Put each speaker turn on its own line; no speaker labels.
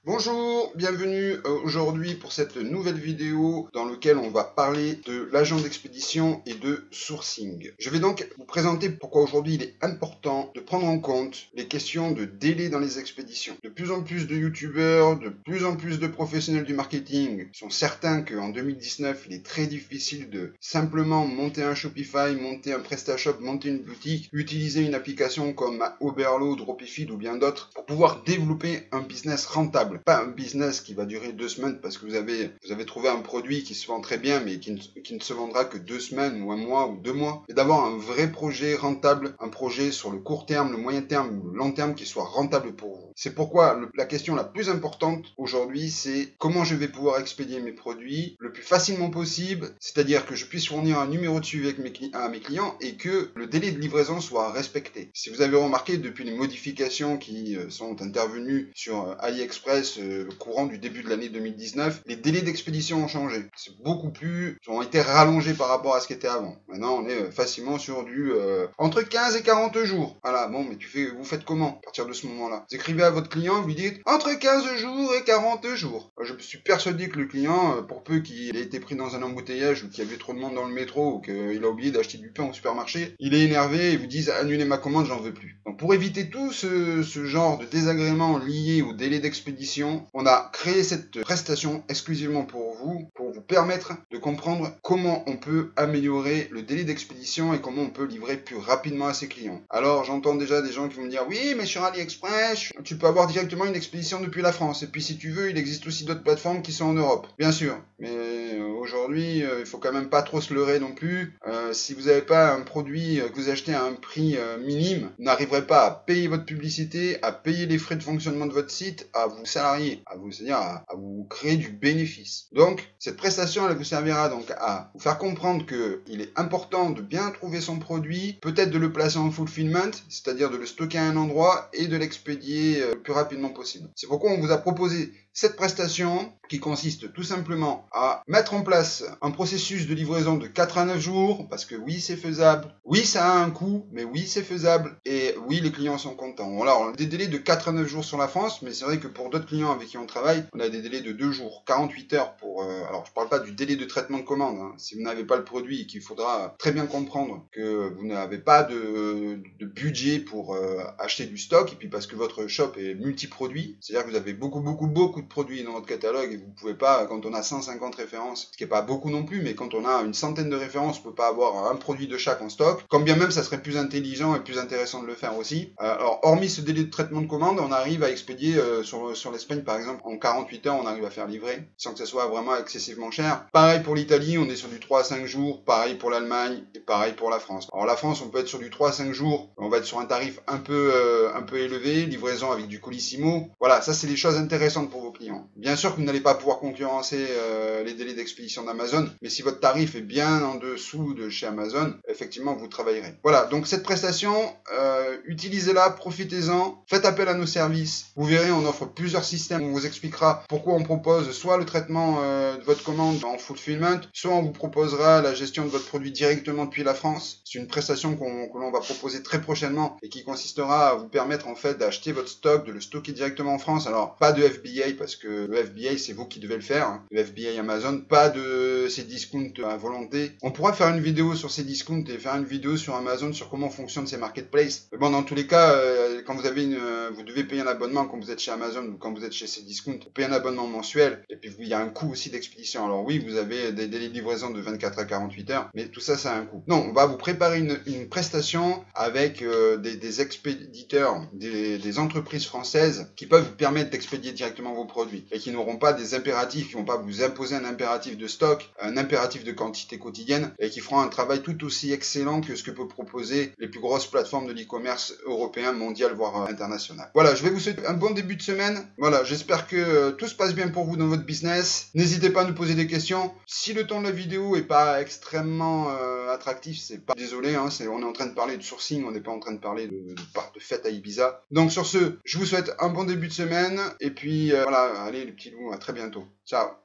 Bonjour, bienvenue aujourd'hui pour cette nouvelle vidéo dans laquelle on va parler de l'agent d'expédition et de sourcing. Je vais donc vous présenter pourquoi aujourd'hui il est important de prendre en compte les questions de délai dans les expéditions. De plus en plus de youtubeurs, de plus en plus de professionnels du marketing sont certains qu'en 2019 il est très difficile de simplement monter un Shopify, monter un PrestaShop, monter une boutique, utiliser une application comme Oberlo, Dropify ou bien d'autres pour pouvoir développer un business rentable. Pas un business qui va durer 2 semaines parce que vous avez trouvé un produit qui se vend très bien mais qui ne se vendra que 2 semaines ou 1 mois ou 2 mois. Et d'avoir un vrai projet rentable, un projet sur le court terme, le moyen terme ou le long terme qui soit rentable pour vous. C'est pourquoi la question la plus importante aujourd'hui, c'est comment je vais pouvoir expédier mes produits le plus facilement possible, c'est-à-dire que je puisse fournir un numéro de suivi à mes clients et que le délai de livraison soit respecté. Si vous avez remarqué depuis les modifications qui sont intervenues sur AliExpress courant du début de l'année 2019, les délais d'expédition ont changé. C'est beaucoup plus, ont été rallongés par rapport à ce qui était avant. Maintenant, on est facilement sur du entre 15 et 40 jours. Voilà, bon, mais vous faites comment à partir de ce moment-là? Vous écrivez à votre client, vous lui dites entre 15 jours et 40 jours. Je suis persuadé que le client, pour peu qu'il ait été pris dans un embouteillage ou qu'il y avait trop de monde dans le métro ou qu'il a oublié d'acheter du pain au supermarché, il est énervé et vous dit annulez ma commande, j'en veux plus. Donc pour éviter tout ce genre de désagréments liés au délai d'expédition, on a créé cette prestation exclusivement pour vous permettre de comprendre comment on peut améliorer le délai d'expédition et comment on peut livrer plus rapidement à ses clients. Alors j'entends déjà des gens qui vont me dire oui mais sur AliExpress tu peux avoir directement une expédition depuis la France et puis si tu veux il existe aussi d'autres plateformes qui sont en Europe. Bien sûr, mais aujourd'hui il faut quand même pas trop se leurrer non plus. Si vous n'avez pas un produit que vous achetez à un prix minime, vous n'arriverez pas à payer votre publicité, à payer les frais de fonctionnement de votre site, à vous salarier, c'est-à-dire à vous créer du bénéfice. Donc cette prestation elle vous servira donc à vous faire comprendre qu'il est important de bien trouver son produit, peut-être de le placer en fulfillment, c'est-à-dire de le stocker à un endroit et de l'expédier le plus rapidement possible. C'est pourquoi on vous a proposé cette prestation qui consiste tout simplement à mettre en place un processus de livraison de 4 à 9 jours, parce que oui c'est faisable, oui ça a un coût, mais oui c'est faisable, et oui les clients sont contents. Alors on a des délais de 4 à 9 jours sur la France, mais c'est vrai que pour d'autres clients avec qui on travaille, on a des délais de 2 jours, 48 heures pour... alors je parle pas du délai de traitement de commande, hein. Si vous n'avez pas le produit et qu'il faudra très bien comprendre que vous n'avez pas de budget pour acheter du stock, et puis parce que votre shop est multiproduit, c'est-à-dire que vous avez beaucoup de produits dans votre catalogue et vous pouvez pas, quand on a 150 références, ce qui est pas beaucoup non plus, mais quand on a une centaine de références, on peut pas avoir un produit de chaque en stock, quand bien même ça serait plus intelligent et plus intéressant de le faire aussi. Alors hormis ce délai de traitement de commande, on arrive à expédier sur l'Espagne par exemple, en 48 heures on arrive à faire livrer, sans que ça soit vraiment excessivement cher. Pareil pour l'Italie, on est sur du 3 à 5 jours, pareil pour l'Allemagne et pareil pour la France. Alors la France on peut être sur du 3 à 5 jours, on va être sur un tarif un peu élevé, livraison avec du colissimo. Voilà, ça c'est les choses intéressantes pour vos clients. Bien sûr que vous n'allez pas pouvoir concurrencer les délais d'expédition d'Amazon, mais si votre tarif est bien en dessous de chez Amazon, effectivement vous travaillerez. Voilà, donc cette prestation, utilisez-la, profitez-en, faites appel à nos services. Vous verrez, on offre plusieurs systèmes, on vous expliquera pourquoi on propose soit le traitement de votre commande en fulfillment, soit on vous proposera la gestion de votre produit directement depuis la France. C'est une prestation que l'on va proposer très prochainement et qui consistera à vous permettre en fait d'acheter votre stock, de le stocker directement en France. Alors pas de FBA parce que le FBA c'est vous qui devez le faire, hein. Le FBA Amazon, pas de ces discounts à volonté. On pourra faire une vidéo sur ces discounts et faire une vidéo sur Amazon sur comment fonctionnent ces marketplaces. Mais bon, dans tous les cas, quand vous avez vous devez payer un abonnement quand vous êtes chez Amazon ou quand vous êtes chez ces discounts, vous payez un abonnement mensuel et puis il y a un coût aussi d'expédition. Alors oui, vous avez des délais de livraison de 24 à 48 heures, mais tout ça, ça a un coût. Non, on va vous préparer une prestation avec des expéditeurs, des entreprises françaises qui peuvent vous permettre d'expédier directement vos produits et qui n'auront pas des impératifs, qui vont pas vous imposer un impératif de stock, un impératif de quantité quotidienne et qui feront un travail tout aussi excellent que ce que peuvent proposer les plus grosses plateformes de l'e-commerce européen, mondial, voire international. Voilà, je vais vous souhaiter un bon début de semaine. Voilà, j'espère que tout se passe bien pour vous dans votre business. N'hésitez pas à nous poser des questions. Si le ton de la vidéo est pas extrêmement attractif, c'est pas désolé, hein, on est en train de parler de sourcing, on n'est pas en train de parler de fête à Ibiza. Donc sur ce, je vous souhaite un bon début de semaine et puis voilà, allez les petits loups, à très bientôt. Ciao.